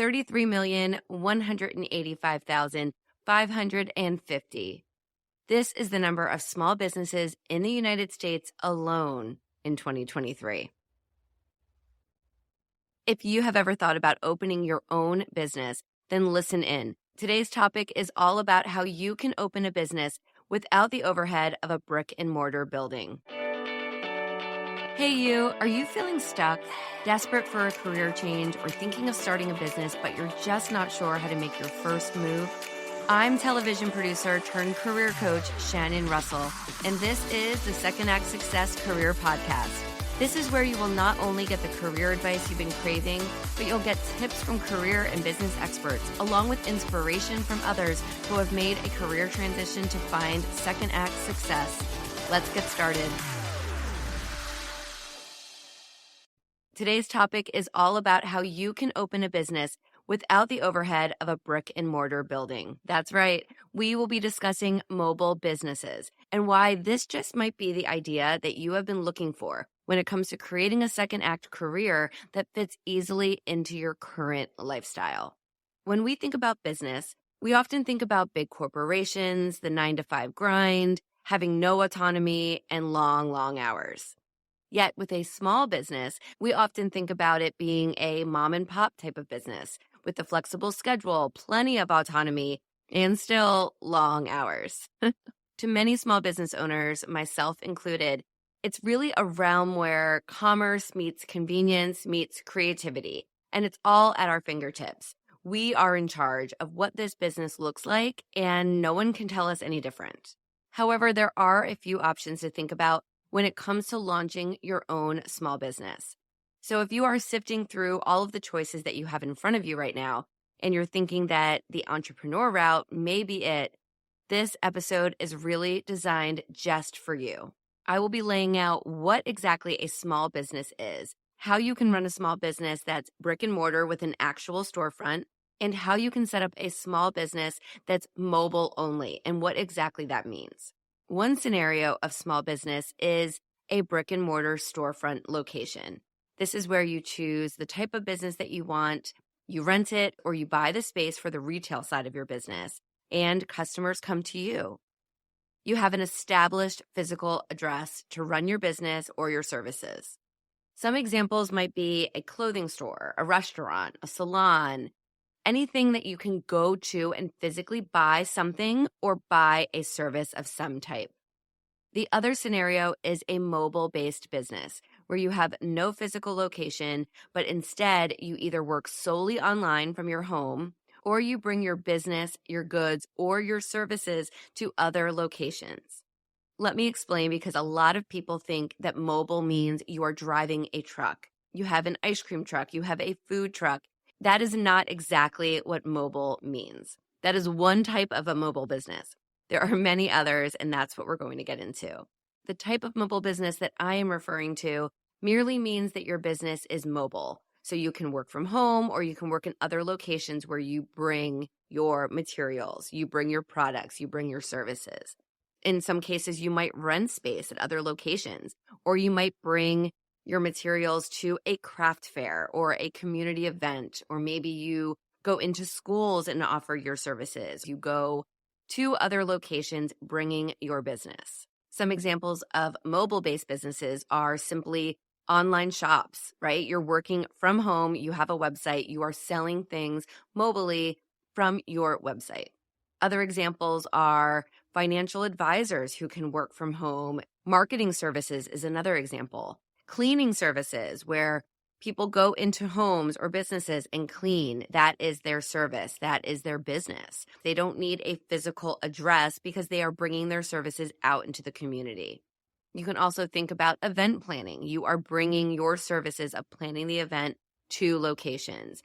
33,185,550. This is the number of small businesses in the United States alone in 2023. If you have ever thought about opening your own business, then listen in. Today's topic is all about how you can open a business without the overhead of a brick and mortar building. Hey you, are you feeling stuck, desperate for a career change, or thinking of starting a business, but you're just not sure how to make your first move? I'm television producer turned career coach Shannon Russell, and this is the Second Act Success Career Podcast. This is where you will not only get the career advice you've been craving, but you'll get tips from career and business experts, along with inspiration from others who have made a career transition to find second act success. Let's get started. Today's topic is all about how you can open a business without the overhead of a brick and mortar building. That's right. We will be discussing mobile businesses and why this just might be the idea that you have been looking for when it comes to creating a second act career that fits easily into your current lifestyle. When we think about business, we often think about big corporations, the 9-to-5 grind, having no autonomy, and long hours. Yet with a small business, we often think about it being a mom and pop type of business with a flexible schedule, plenty of autonomy, and still long hours. To many small business owners, myself included, it's really a realm where commerce meets convenience meets creativity, and it's all at our fingertips. We are in charge of what this business looks like, and no one can tell us any different. However, there are a few options to think about when it comes to launching your own small business. So if you are sifting through all of the choices that you have in front of you right now, and you're thinking that the entrepreneur route may be it, this episode is really designed just for you. I will be laying out what exactly a small business is, how you can run a small business that's brick and mortar with an actual storefront, and how you can set up a small business that's mobile only, and what exactly that means. One scenario of small business is a brick and mortar storefront location. This is where you choose the type of business that you want, you rent it, or you buy the space for the retail side of your business, and customers come to you. You have an established physical address to run your business or your services. Some examples might be a clothing store, a restaurant, a salon, anything that you can go to and physically buy something or buy a service of some type. The other scenario is a mobile-based business where you have no physical location, but instead you either work solely online from your home or you bring your business, your goods, or your services to other locations. Let me explain, because a lot of people think that mobile means you are driving a truck. You have an ice cream truck, you have a food truck. That is not exactly what mobile means. That is one type of a mobile business. There are many others, and that's what we're going to get into. The type of mobile business that I am referring to merely means that your business is mobile. So you can work from home or you can work in other locations where you bring your materials, you bring your products, you bring your services. In some cases, you might rent space at other locations, or you might bring your materials to a craft fair or a community event, or maybe you go into schools and offer your services. You go to other locations bringing your business. Some examples of mobile-based businesses are simply online shops, right? You're working from home, you have a website, you are selling things mobilely from your website. Other examples are financial advisors who can work from home. Marketing services is another example. Cleaning services, where people go into homes or businesses and clean. That is their service. That is their business. They don't need a physical address because they are bringing their services out into the community. You can also think about event planning. You are bringing your services of planning the event to locations.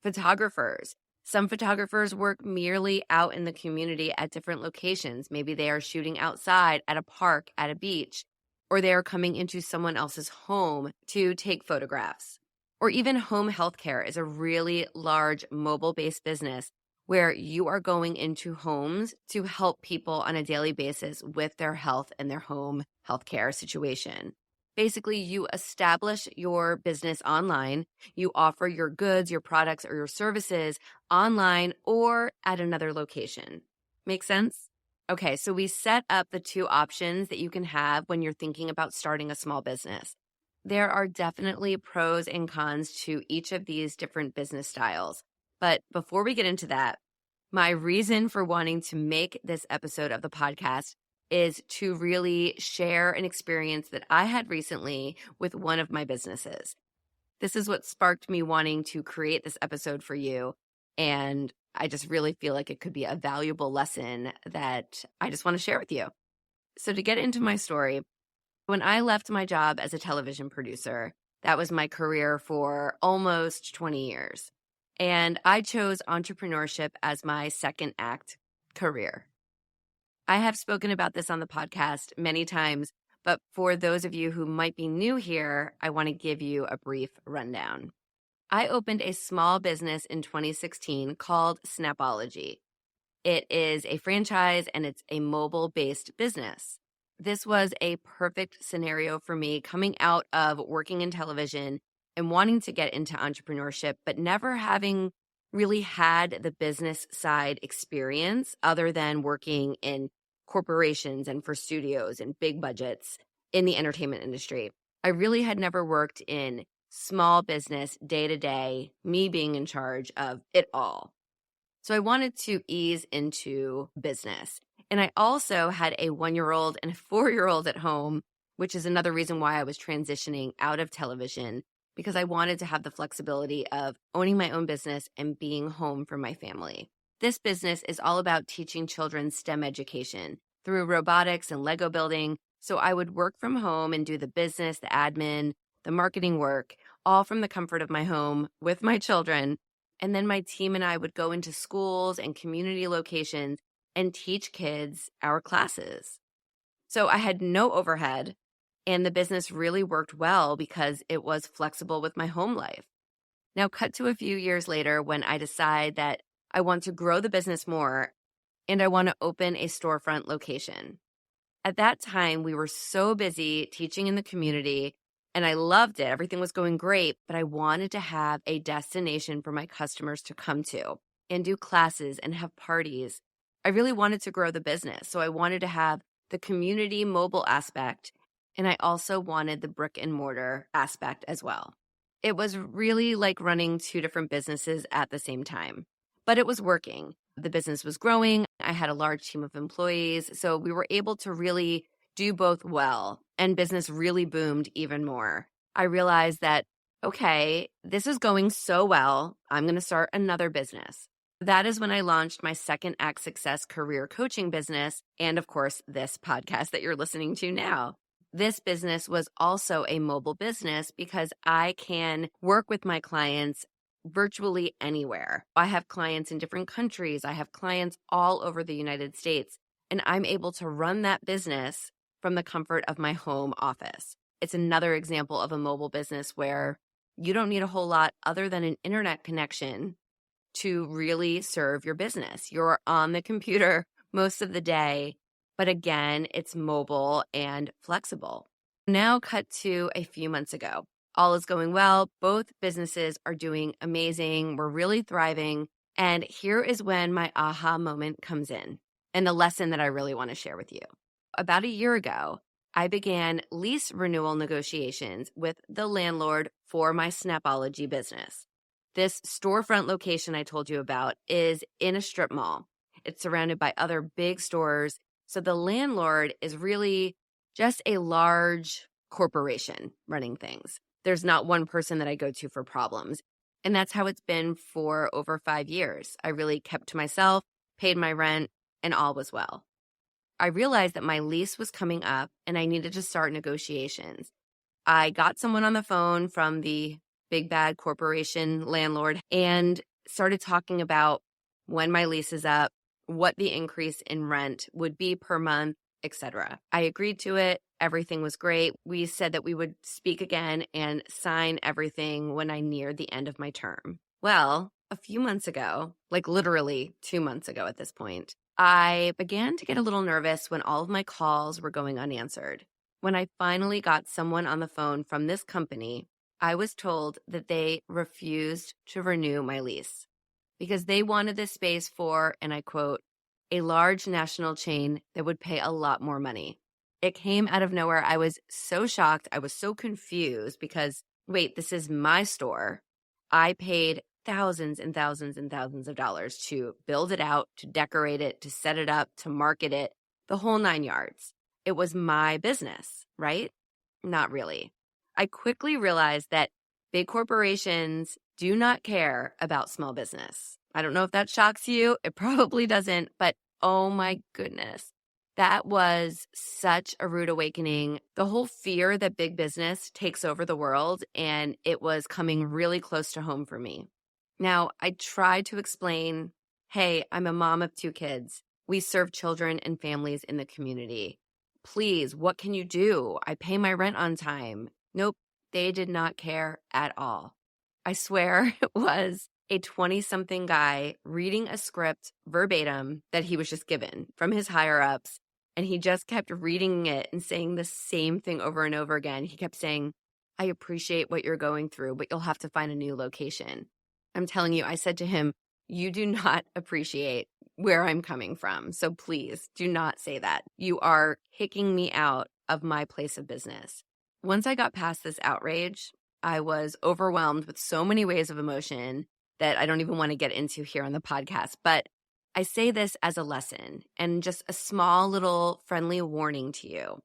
Photographers. Some photographers work merely out in the community at different locations. Maybe they are shooting outside at a park, at a beach, or they are coming into someone else's home to take photographs. Or even home healthcare is a really large mobile-based business where you are going into homes to help people on a daily basis with their health and their home healthcare situation. Basically, you establish your business online. You offer your goods, your products, or your services online or at another location. Make sense? Okay, so we set up the two options that you can have when you're thinking about starting a small business. There are definitely pros and cons to each of these different business styles. But before we get into that, my reason for wanting to make this episode of the podcast is to really share an experience that I had recently with one of my businesses. This is what sparked me wanting to create this episode for you. And I just really feel like it could be a valuable lesson that I just want to share with you. So, to get into my story, when I left my job as a television producer, that was my career for almost 20 years. And I chose entrepreneurship as my second act career. I have spoken about this on the podcast many times, but for those of you who might be new here, I want to give you a brief rundown. I opened a small business in 2016 called Snapology. It is a franchise and it's a mobile-based business. This was a perfect scenario for me coming out of working in television and wanting to get into entrepreneurship, but never having really had the business side experience other than working in corporations and for studios and big budgets in the entertainment industry. I really had never worked in small business day to day, me being in charge of it all. So I wanted to ease into business. And I also had a 1-year-old and a 4-year-old at home, which is another reason why I was transitioning out of television, because I wanted to have the flexibility of owning my own business and being home for my family. This business is all about teaching children STEM education through robotics and Lego building. So I would work from home and do the business, the admin, the marketing work, all from the comfort of my home with my children. And then my team and I would go into schools and community locations and teach kids our classes. So I had no overhead, and the business really worked well because it was flexible with my home life. Now, cut to a few years later when I decide that I want to grow the business more and I want to open a storefront location. At that time, we were so busy teaching in the community and I loved it. Everything was going great, but I wanted to have a destination for my customers to come to and do classes and have parties. I really wanted to grow the business. So I wanted to have the community mobile aspect, and I also wanted the brick and mortar aspect as well. It was really like running two different businesses at the same time, but it was working. The business was growing. I had a large team of employees, so we were able to really do both well, and business really boomed even more. I realized that, okay, this is going so well, I'm going to start another business. That is when I launched my second Act Success career coaching business, and of course, this podcast that you're listening to now. This business was also a mobile business because I can work with my clients virtually anywhere. I have clients in different countries. I have clients all over the United States, and I'm able to run that business from the comfort of my home office. It's another example of a mobile business where you don't need a whole lot other than an internet connection to really serve your business. You're on the computer most of the day, but again, it's mobile and flexible. Now cut to a few months ago. All is going well. Both businesses are doing amazing. We're really thriving. And here is when my aha moment comes in and the lesson that I really want to share with you. About a year ago, I began lease renewal negotiations with the landlord for my Snapology business. This storefront location I told you about is in a strip mall. It's surrounded by other big stores. So the landlord is really just a large corporation running things. There's not one person that I go to for problems. And that's how it's been for over 5 years. I really kept to myself, paid my rent, and all was well. I realized that my lease was coming up and I needed to start negotiations. I got someone on the phone from the big bad corporation landlord and started talking about when my lease is up, what the increase in rent would be per month, etc. I agreed to it. Everything was great. We said that we would speak again and sign everything when I neared the end of my term. Well, a few months ago, like literally 2 months ago at this point, I began to get a little nervous when all of my calls were going unanswered. When I finally got someone on the phone from this company, I was told that they refused to renew my lease because they wanted this space for, and I quote, a large national chain that would pay a lot more money. It came out of nowhere. I was so shocked. I was so confused because, wait, this is my store. I paid thousands and thousands and thousands of dollars to build it out, to decorate it, to set it up, to market it, the whole 9 yards. It was my business, right? Not really. I quickly realized that big corporations do not care about small business. I don't know if that shocks you. It probably doesn't, but oh my goodness. That was such a rude awakening. The whole fear that big business takes over the world, and it was coming really close to home for me. Now, I tried to explain, hey, I'm a mom of 2 kids. We serve children and families in the community. Please, what can you do? I pay my rent on time. Nope, they did not care at all. I swear it was a 20-something guy reading a script verbatim that he was just given from his higher-ups, and he just kept reading it and saying the same thing over and over again. He kept saying, I appreciate what you're going through, but you'll have to find a new location. I'm telling you, I said to him, you do not appreciate where I'm coming from. So please do not say that. You are kicking me out of my place of business. Once I got past this outrage, I was overwhelmed with so many waves of emotion that I don't even want to get into here on the podcast. But I say this as a lesson and just a small little friendly warning to you.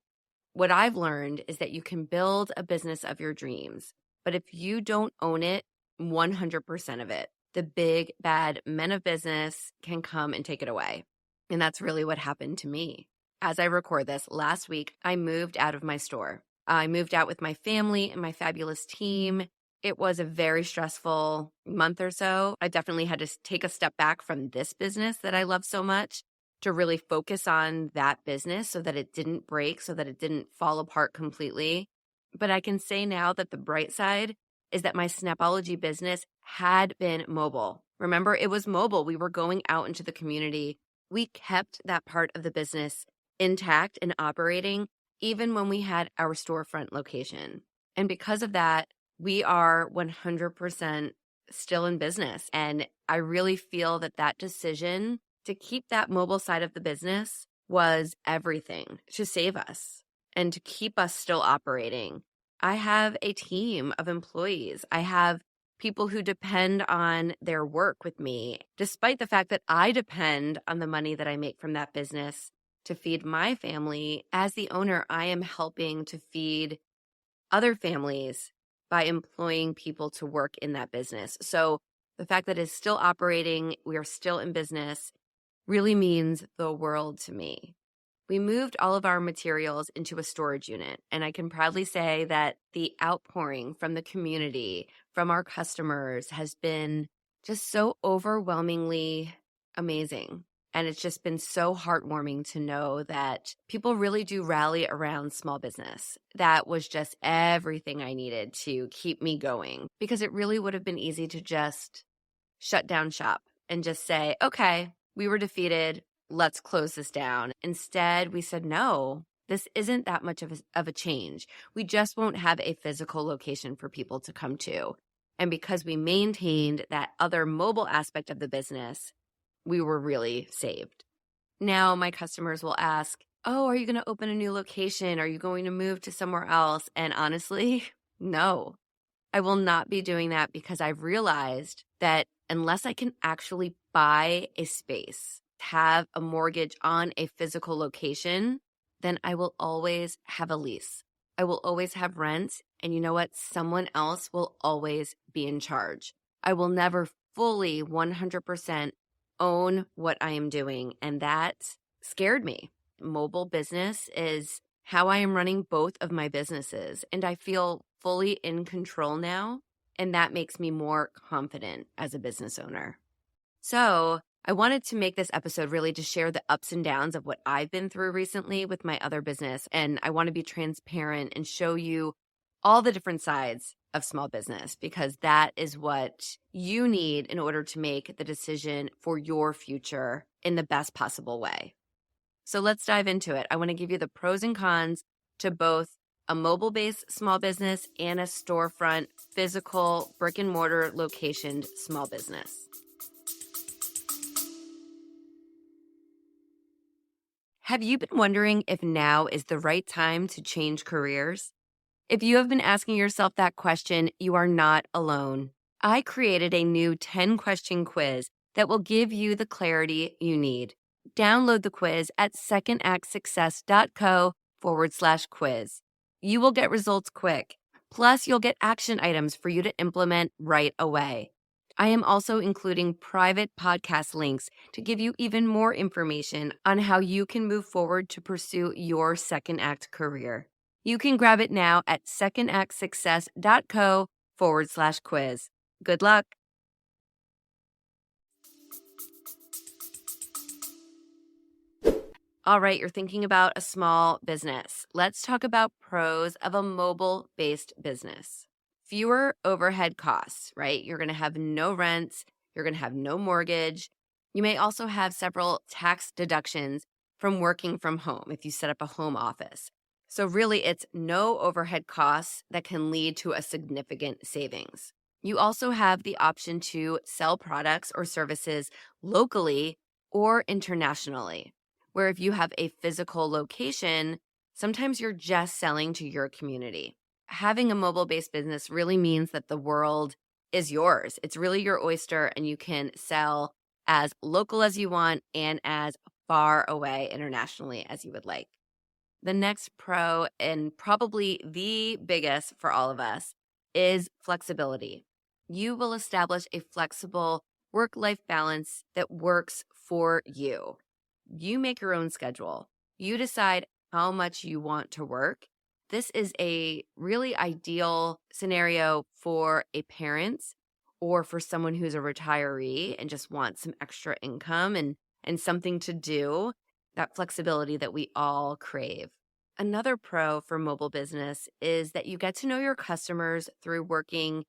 What I've learned is that you can build a business of your dreams, but if you don't own it, 100% of it, the big, bad men of business can come and take it away. And that's really what happened to me. As I record this, last week, I moved out of my store. I moved out with my family and my fabulous team. It was a very stressful month or so. I definitely had to take a step back from this business that I love so much to really focus on that business so that it didn't break, so that it didn't fall apart completely. But I can say now that the bright side is that my Snapology business had been mobile. Remember, it was mobile. We were going out into the community. We kept that part of the business intact and operating, even when we had our storefront location. And because of that, we are 100% still in business. And I really feel that that decision to keep that mobile side of the business was everything to save us and to keep us still operating. I have a team of employees. I have people who depend on their work with me, despite the fact that I depend on the money that I make from that business to feed my family. As the owner, I am helping to feed other families by employing people to work in that business. So the fact that it's still operating, we are still in business, really means the world to me. We moved all of our materials into a storage unit, and I can proudly say that the outpouring from the community, from our customers, has been just so overwhelmingly amazing. And it's just been so heartwarming to know that people really do rally around small business. That was just everything I needed to keep me going, because it really would have been easy to just shut down shop and just say, okay, we were defeated. Let's close this down. Instead, we said, no, this isn't that much of a change. We just won't have a physical location for people to come to. And because we maintained that other mobile aspect of the business, we were really saved. Now my customers will ask, oh, are you going to open a new location? Are you going to move to somewhere else? And honestly, no, I will not be doing that, because I've realized that unless I can actually buy a space, have a mortgage on a physical location, then I will always have a lease. I will always have rent. And you know what? Someone else will always be in charge. I will never fully 100% own what I am doing. And that scared me. Mobile business is how I am running both of my businesses. And I feel fully in control now. And that makes me more confident as a business owner. So I wanted to make this episode really to share the ups and downs of what I've been through recently with my other business. And I want to be transparent and show you all the different sides of small business, because that is what you need in order to make the decision for your future in the best possible way. So let's dive into it. I want to give you the pros and cons to both a mobile-based small business and a storefront, physical, brick-and-mortar locationed small business. Have you been wondering if now is the right time to change careers? If you have been asking yourself that question, you are not alone. I created a new 10-question quiz that will give you the clarity you need. Download the quiz at secondactsuccess.co/quiz. You will get results quick. Plus, you'll get action items for you to implement right away. I am also including private podcast links to give you even more information on how you can move forward to pursue your second act career. You can grab it now at secondactsuccess.co/quiz. Good luck. All right, you're thinking about a small business. Let's talk about pros of a mobile based business. Fewer overhead costs, right? You're going to have no rent, you're going to have no mortgage. You may also have several tax deductions from working from home if you set up a home office. So, really, it's no overhead costs that can lead to a significant savings. You also have the option to sell products or services locally or internationally, where if you have a physical location, sometimes you're just selling to your community. Having a mobile based business really means that the world is yours. It's really your oyster, and you can sell as local as you want and as far away internationally as you would like. The next pro, and probably the biggest for all of us, is flexibility. You will establish a flexible work life balance that works for you. You make your own schedule. You decide how much you want to work. This is a really ideal scenario for a parent or for someone who's a retiree and just wants some extra income and something to do, that flexibility that we all crave. Another pro for mobile business is that you get to know your customers through working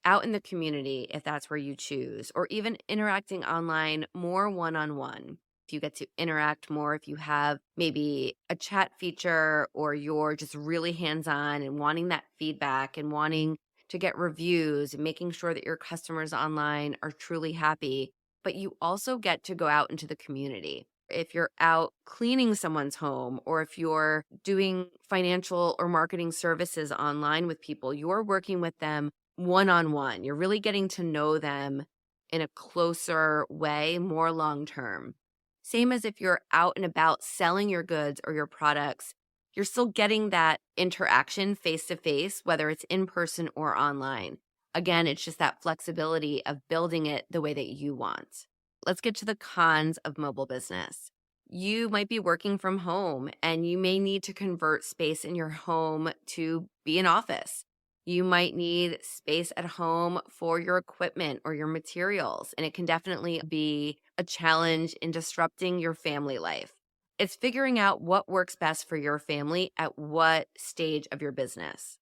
out in the community, if that's where you choose, or even interacting online more one-on-one. You get to interact more if you have maybe a chat feature, or you're just really hands-on and wanting that feedback and wanting to get reviews and making sure that your customers online are truly happy. But you also get to go out into the community. If you're out cleaning someone's home, or if you're doing financial or marketing services online with people, you're working with them one-on-one. You're really getting to know them in a closer way, more long-term. Same as if you're out and about selling your goods or your products, you're still getting that interaction face-to-face, whether it's in person or online. Again, it's just that flexibility of building it the way that you want. Let's get to the cons of mobile business. You might be working from home and you may need to convert space in your home to be an office. You might need space at home for your equipment or your materials, and it can definitely be a challenge in disrupting your family life. It's figuring out what works best for your family at what stage of your business.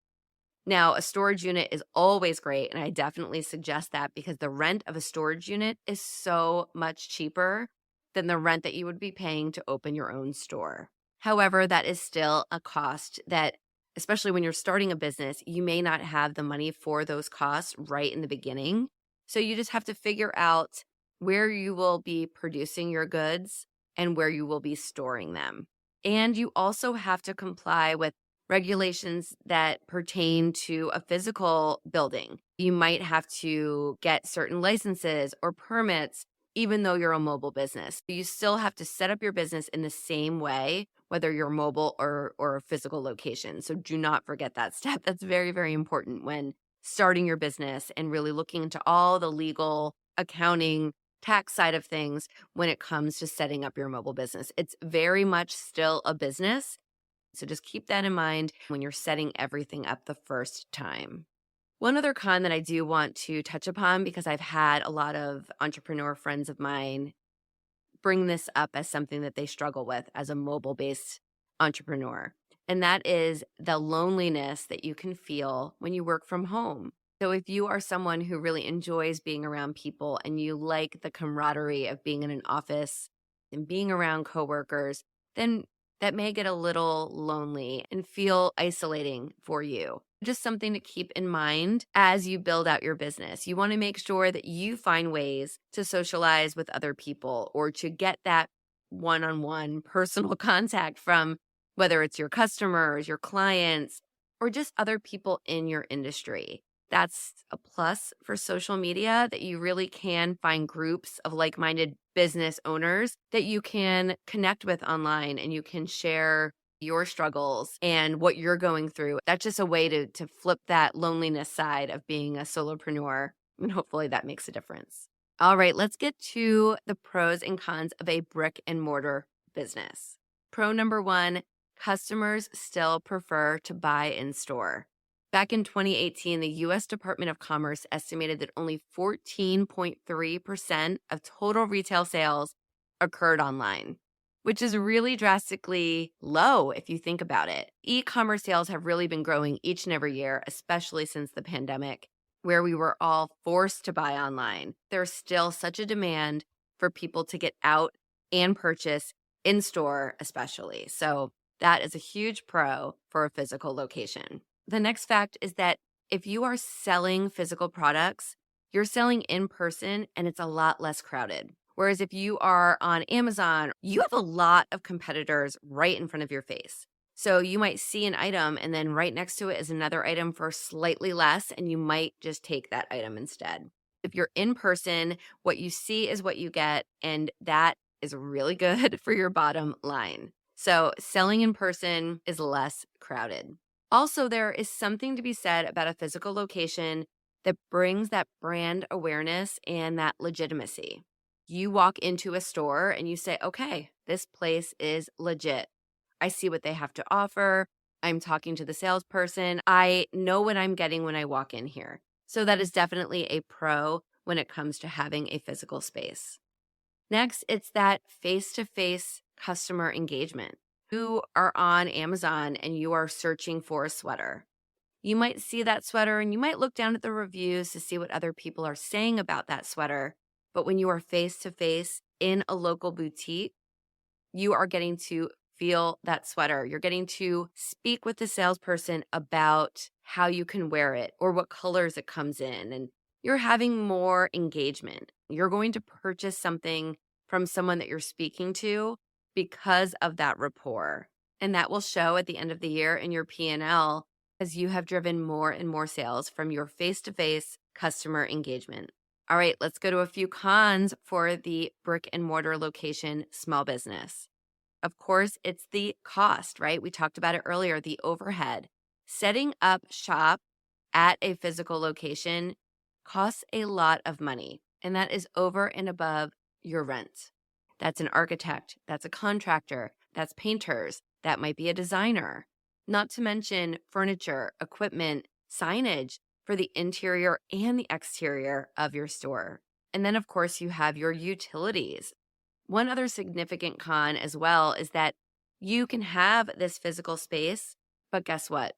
Now, a storage unit is always great, and I definitely suggest that because the rent of a storage unit is so much cheaper than the rent that you would be paying to open your own store. However, that is still a cost that, especially when you're starting a business, you may not have the money for those costs right in the beginning. So you just have to figure out where you will be producing your goods and where you will be storing them. And you also have to comply with regulations that pertain to a physical building. You might have to get certain licenses or permits, even though you're a mobile business. You still have to set up your business in the same way, whether you're mobile or a physical location. So do not forget that step. That's very, very important when starting your business and really looking into all the legal, accounting, tax side of things when it comes to setting up your mobile business. It's very much still a business. So just keep that in mind when you're setting everything up the first time. One other con that I do want to touch upon, because I've had a lot of entrepreneur friends of mine bring this up as something that they struggle with as a mobile-based entrepreneur, and that is the loneliness that you can feel when you work from home. So if you are someone who really enjoys being around people and you like the camaraderie of being in an office and being around coworkers, then that may get a little lonely and feel isolating for you. Just something to keep in mind as you build out your business. You want to make sure that you find ways to socialize with other people or to get that one on one personal contact from whether it's your customers, your clients, or just other people in your industry. That's a plus for social media that you really can find groups of like minded business owners that you can connect with online and you can share your struggles and what you're going through. That's just a way to flip that loneliness side of being a solopreneur. And hopefully that makes a difference. All right, let's get to the pros and cons of a brick and mortar business. Pro number one, customers still prefer to buy in store. Back in 2018, the US Department of Commerce estimated that only 14.3% of total retail sales occurred online, which is really drastically low if you think about it. E-commerce sales have really been growing each and every year, especially since the pandemic, where we were all forced to buy online. There's still such a demand for people to get out and purchase in store, especially. So that is a huge pro for a physical location. The next fact is that if you are selling physical products, you're selling in person and it's a lot less crowded. Whereas if you are on Amazon, you have a lot of competitors right in front of your face. So you might see an item and then right next to it is another item for slightly less, and you might just take that item instead. If you're in person, what you see is what you get, and that is really good for your bottom line. So selling in person is less crowded. Also, there is something to be said about a physical location that brings that brand awareness and that legitimacy. You walk into a store and you say, okay, this place is legit. I see what they have to offer. I'm talking to the salesperson. I know what I'm getting when I walk in here. So that is definitely a pro when it comes to having a physical space. Next, it's that face-to-face customer engagement. You are on Amazon and you are searching for a sweater. You might see that sweater and you might look down at the reviews to see what other people are saying about that sweater. But when you are face-to-face in a local boutique, you are getting to feel that sweater. You're getting to speak with the salesperson about how you can wear it or what colors it comes in. And you're having more engagement. You're going to purchase something from someone that you're speaking to because of that rapport. And that will show at the end of the year in your P&L as you have driven more and more sales from your face-to-face customer engagement. All right, let's go to a few cons for the brick and mortar location small business. Of course, it's the cost, right? We talked about it earlier, the overhead. Setting up shop at a physical location costs a lot of money, and that is over and above your rent. That's an architect, that's a contractor, that's painters, that might be a designer. Not to mention furniture, equipment, signage for the interior and the exterior of your store. And then, of course, you have your utilities. One other significant con as well is that you can have this physical space, but guess what?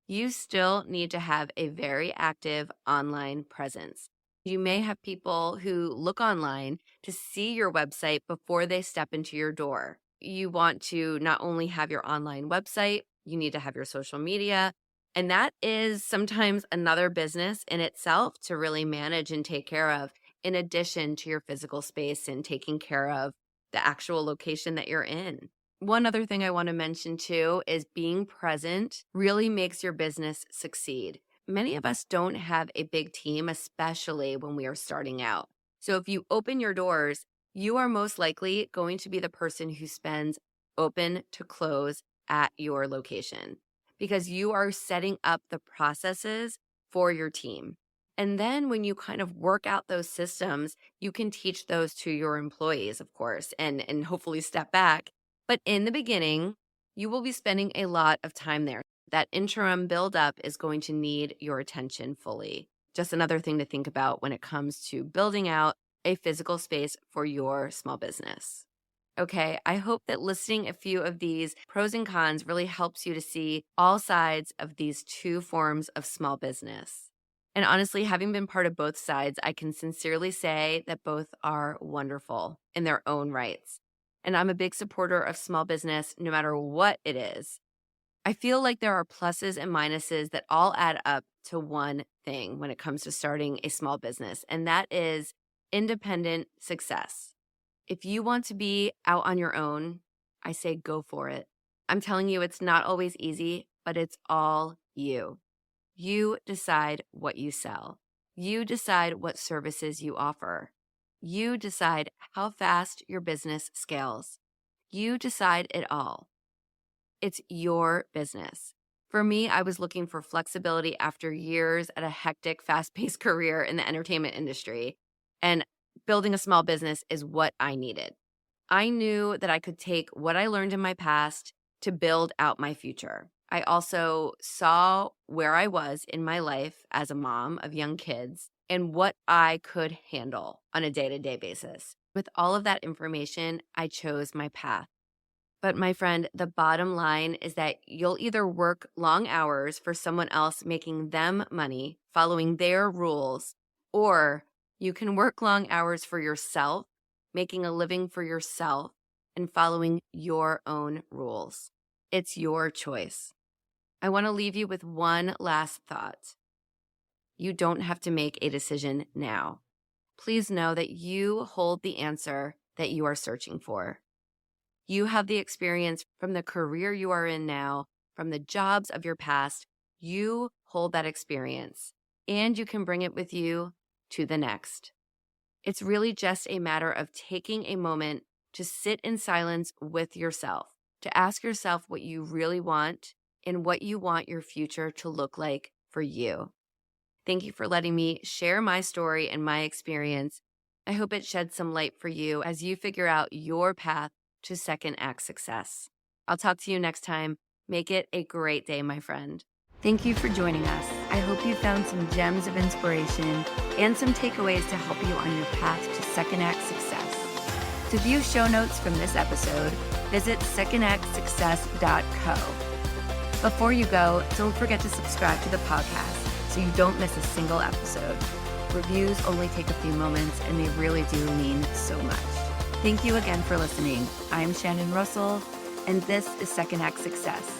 You still need to have a very active online presence. You may have people who look online to see your website before they step into your door. You want to not only have your online website, you need to have your social media. And that is sometimes another business in itself to really manage and take care of, in addition to your physical space and taking care of the actual location that you're in. One other thing I want to mention too is being present really makes your business succeed. Many of us don't have a big team, especially when we are starting out. So if you open your doors, you are most likely going to be the person who spends open to close at your location because you are setting up the processes for your team. And then when you kind of work out those systems, you can teach those to your employees, of course, and hopefully step back. But in the beginning, you will be spending a lot of time there. That interim buildup is going to need your attention fully. Just another thing to think about when it comes to building out a physical space for your small business. Okay, I hope that listing a few of these pros and cons really helps you to see all sides of these two forms of small business. And honestly, having been part of both sides, I can sincerely say that both are wonderful in their own rights. and I'm a big supporter of small business no matter what it is. I feel like there are pluses and minuses that all add up to one thing when it comes to starting a small business, and that is independent success. If you want to be out on your own, I say go for it. I'm telling you, it's not always easy, but it's all you. You decide what you sell. You decide what services you offer. You decide how fast your business scales. You decide it all. It's your business. For me, I was looking for flexibility after years at a hectic, fast-paced career in the entertainment industry, and building a small business is what I needed. I knew that I could take what I learned in my past to build out my future. I also saw where I was in my life as a mom of young kids and what I could handle on a day-to-day basis. With all of that information, I chose my path. But my friend, the bottom line is that you'll either work long hours for someone else making them money, following their rules, or you can work long hours for yourself, making a living for yourself, and following your own rules. It's your choice. I want to leave you with one last thought. You don't have to make a decision now. Please know that you hold the answer that you are searching for. You have the experience from the career you are in now, from the jobs of your past. You hold that experience, and you can bring it with you to the next. It's really just a matter of taking a moment to sit in silence with yourself, to ask yourself what you really want and what you want your future to look like for you. Thank you for letting me share my story and my experience. I hope it sheds some light for you as you figure out your path to second act success. I'll talk to you next time. Make it a great day, my friend. Thank you for joining us. I hope you found some gems of inspiration and some takeaways to help you on your path to second act success. To view show notes from this episode, visit secondactsuccess.co. Before you go, don't forget to subscribe to the podcast so you don't miss a single episode. Reviews only take a few moments and they really do mean so much. Thank you again for listening. I'm Shannon Russell, and this is Second Act Success.